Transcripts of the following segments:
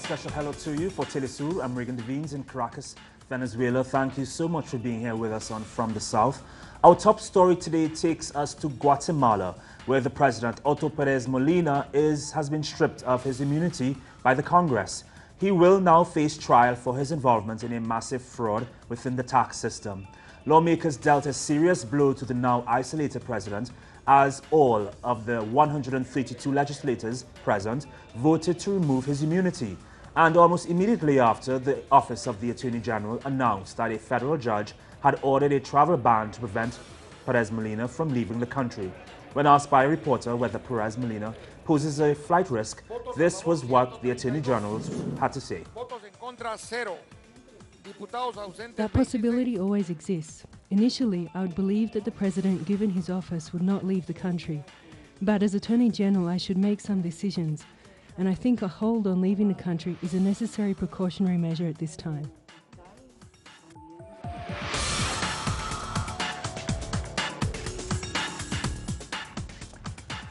special hello to you for Telesur. I'm Regan Devines in Caracas, Venezuela. Thank you so much for being here with us on From the South. Our top story today takes us to Guatemala, where the president, Otto Perez Molina, has been stripped of his immunity by the Congress. He will now face trial for his involvement in a massive fraud within the tax system. Lawmakers dealt a serious blow to the now isolated president as all of the 132 legislators present voted to remove his immunity. And almost immediately after, the Office of the Attorney General announced that a federal judge had ordered a travel ban to prevent Perez Molina from leaving the country. When asked by a reporter whether Perez Molina poses a flight risk, this was what the Attorney General had to say. That possibility always exists. Initially, I would believe that the President, given his office, would not leave the country. But as Attorney General, I should make some decisions, and I think a hold on leaving the country is a necessary precautionary measure at this time.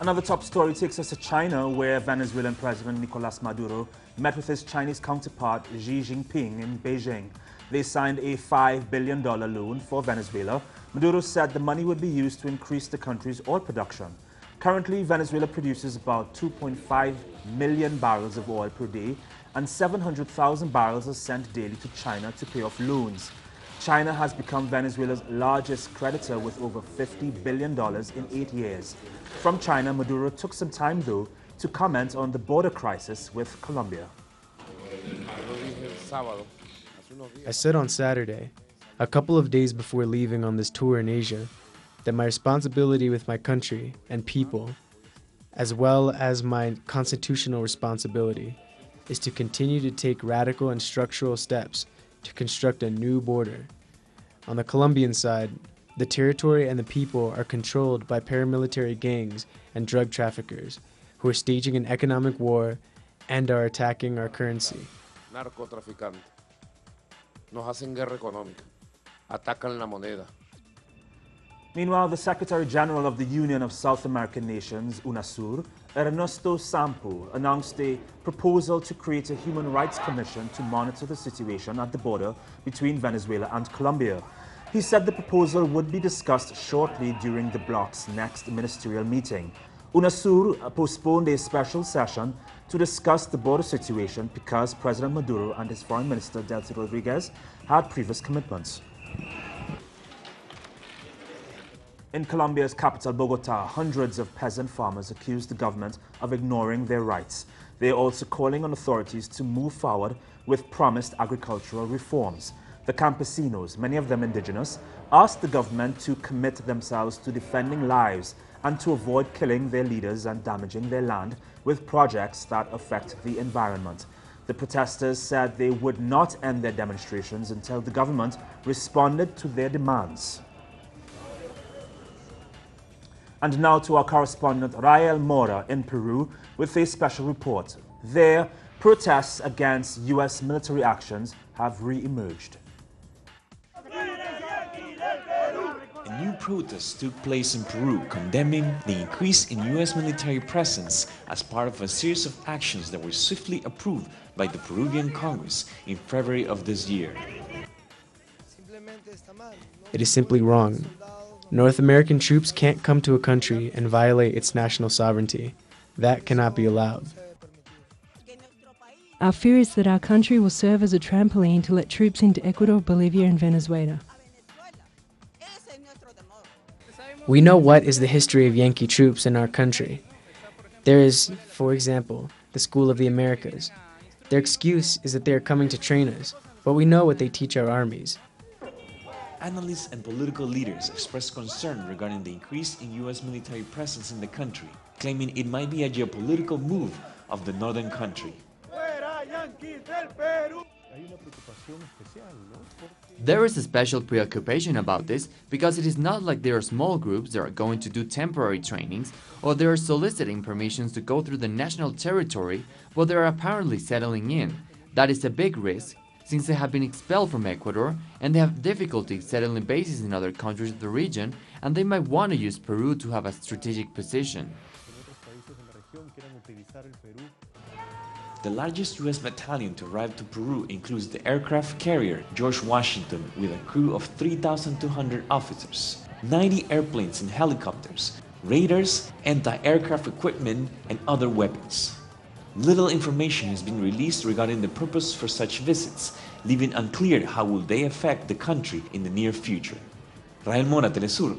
Another top story takes us to China, where Venezuelan President Nicolas Maduro met with his Chinese counterpart Xi Jinping in Beijing. They signed a $5 billion loan for Venezuela. Maduro said the money would be used to increase the country's oil production. Currently, Venezuela produces about 2.5 million barrels of oil per day, and 700,000 barrels are sent daily to China to pay off loans. China has become Venezuela's largest creditor with over $50 billion in 8 years. From China, Maduro took some time, though, to comment on the border crisis with Colombia. I said on Saturday, a couple of days before leaving on this tour in Asia, that my responsibility with my country and people, as well as my constitutional responsibility, is to continue to take radical and structural steps to construct a new border. On the Colombian side, the territory and the people are controlled by paramilitary gangs and drug traffickers who are staging an economic war and are attacking our currency. Narcotraficantes. Nos hacen guerra económica. Atacan la moneda. Meanwhile, the Secretary General of the Union of South American Nations, UNASUR, Ernesto Sampo, announced a proposal to create a human rights commission to monitor the situation at the border between Venezuela and Colombia. He said the proposal would be discussed shortly during the bloc's next ministerial meeting. UNASUR postponed a special session to discuss the border situation because President Maduro and his Foreign Minister Delcy Rodriguez had previous commitments. In Colombia's capital, Bogota, hundreds of peasant farmers accused the government of ignoring their rights. They are also calling on authorities to move forward with promised agricultural reforms. The campesinos, many of them indigenous, asked the government to commit themselves to defending lives and to avoid killing their leaders and damaging their land with projects that affect the environment. The protesters said they would not end their demonstrations until the government responded to their demands. And now to our correspondent Rael Mora in Peru with a special report. There, protests against U.S. military actions have re-emerged. A new protest took place in Peru, condemning the increase in U.S. military presence as part of a series of actions that were swiftly approved by the Peruvian Congress in February of this year. It is simply wrong. North American troops can't come to a country and violate its national sovereignty. That cannot be allowed. Our fear is that our country will serve as a trampoline to let troops into Ecuador, Bolivia and Venezuela. We know what is the history of Yankee troops in our country. There is, for example, the School of the Americas. Their excuse is that they are coming to train us, but we know what they teach our armies. Analysts and political leaders expressed concern regarding the increase in U.S. military presence in the country, claiming it might be a geopolitical move of the northern country. There is a special preoccupation about this because it is not like there are small groups that are going to do temporary trainings or they are soliciting permissions to go through the national territory, but they are apparently settling in. That is a big risk, since they have been expelled from Ecuador and they have difficulty settling bases in other countries of the region, and they might want to use Peru to have a strategic position. The largest U.S. battalion to arrive to Peru includes the aircraft carrier George Washington with a crew of 3,200 officers, 90 airplanes and helicopters, radars, anti-aircraft equipment, and other weapons. Little information has been released regarding the purpose for such visits, leaving unclear how will they affect the country in the near future. Rael Mora, Telesur,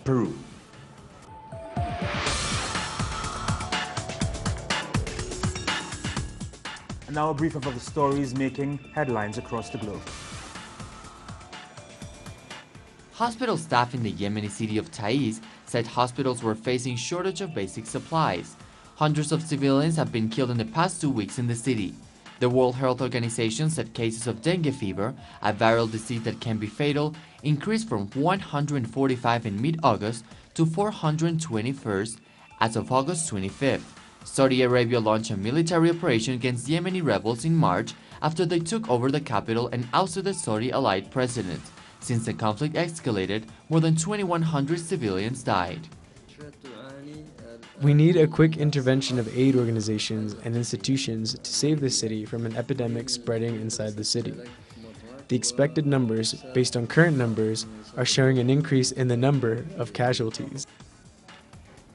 Peru. And now a brief of the stories making headlines across the globe. Hospital staff in the Yemeni city of Taiz said hospitals were facing shortage of basic supplies. Hundreds of civilians have been killed in the past 2 weeks in the city. The World Health Organization said cases of dengue fever, a viral disease that can be fatal, increased from 145 in mid-August to 421st as of August 25th. Saudi Arabia launched a military operation against Yemeni rebels in March after they took over the capital and ousted the Saudi allied president. Since the conflict escalated, more than 2,100 civilians died. We need a quick intervention of aid organizations and institutions to save the city from an epidemic spreading inside the city. The expected numbers, based on current numbers, are showing an increase in the number of casualties.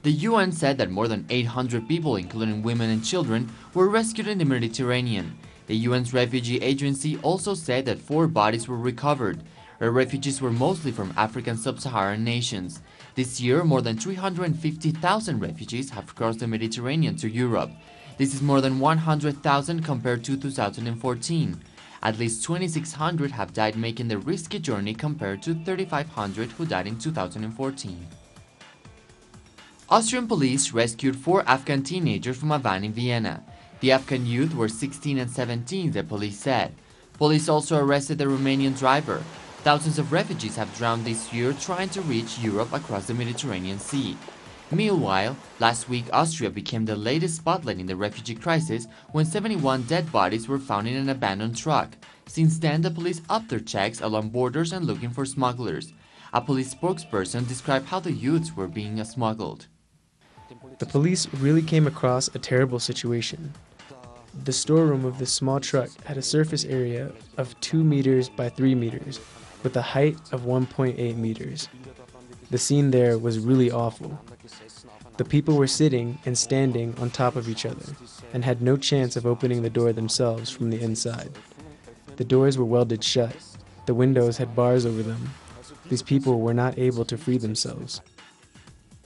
The UN said that more than 800 people, including women and children, were rescued in the Mediterranean. The UN's refugee agency also said that 4 bodies were recovered. The refugees were mostly from African sub-Saharan nations. This year, more than 350,000 refugees have crossed the Mediterranean to Europe. This is more than 100,000 compared to 2014. At least 2,600 have died making the risky journey compared to 3,500 who died in 2014. Austrian police rescued 4 Afghan teenagers from a van in Vienna. The Afghan youth were 16 and 17, the police said. Police also arrested the Romanian driver. Thousands of refugees have drowned this year trying to reach Europe across the Mediterranean Sea. Meanwhile, last week Austria became the latest spotlight in the refugee crisis when 71 dead bodies were found in an abandoned truck. Since then, the police upped their checks along borders and looking for smugglers. A police spokesperson described how the youths were being smuggled. The police really came across a terrible situation. The storeroom of this small truck had a surface area of 2 meters by 3 meters, with a height of 1.8 meters. The scene there was really awful. The people were sitting and standing on top of each other, and had no chance of opening the door themselves from the inside. The doors were welded shut. The windows had bars over them. These people were not able to free themselves.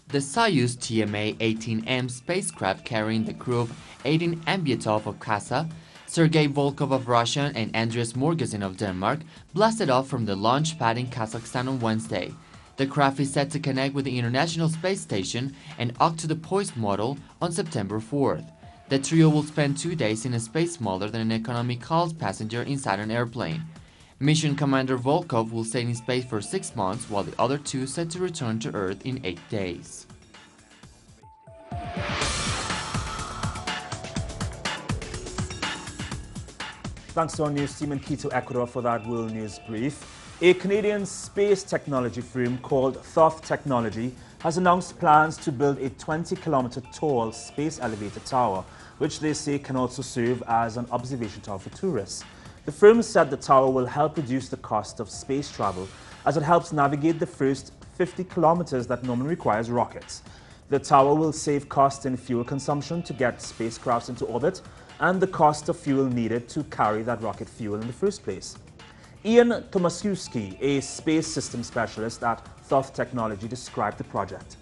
The Soyuz TMA-18M spacecraft carrying the crew of Aidin Ambiatov of Kasa, Sergei Volkov of Russia and Andreas Morgensen of Denmark blasted off from the launch pad in Kazakhstan on Wednesday. The craft is set to connect with the International Space Station and dock to the Poised model on September 4th. The trio will spend 2 days in a space smaller than an economy-class passenger inside an airplane. Mission Commander Volkov will stay in space for 6 months, while the other 2 set to return to Earth in 8 days. Thanks to our news team in Quito, Ecuador for that World News Brief. A Canadian space technology firm called Thoth Technology has announced plans to build a 20-kilometer tall space elevator tower, which they say can also serve as an observation tower for tourists. The firm said the tower will help reduce the cost of space travel as it helps navigate the first 50 kilometers that normally requires rockets. The tower will save cost in fuel consumption to get spacecrafts into orbit and the cost of fuel needed to carry that rocket fuel in the first place. Ian Tomaszewski, a space system specialist at Thoth Technology, described the project.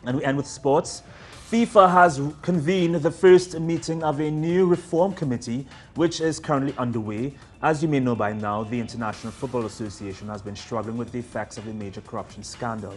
And we end with sports. FIFA has convened the first meeting of a new reform committee, which is currently underway. As you may know by now, the International Football Association has been struggling with the effects of a major corruption scandal.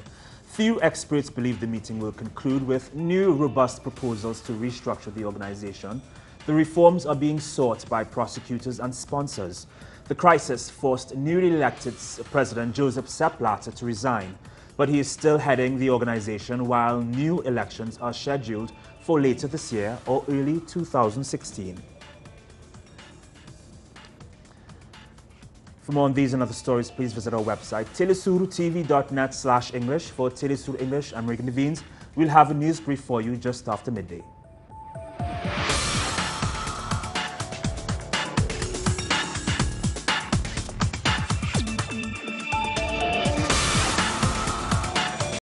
Few experts believe the meeting will conclude with new robust proposals to restructure the organization. The reforms are being sought by prosecutors and sponsors. The crisis forced newly elected President Joseph Sepp Blatter to resign, but he is still heading the organization while new elections are scheduled for later this year or early 2016. For more on these and other stories, please visit our website, telesurutv.net/English. For Telesur English, I'm Regan Devines. We'll have a news brief for you just after midday.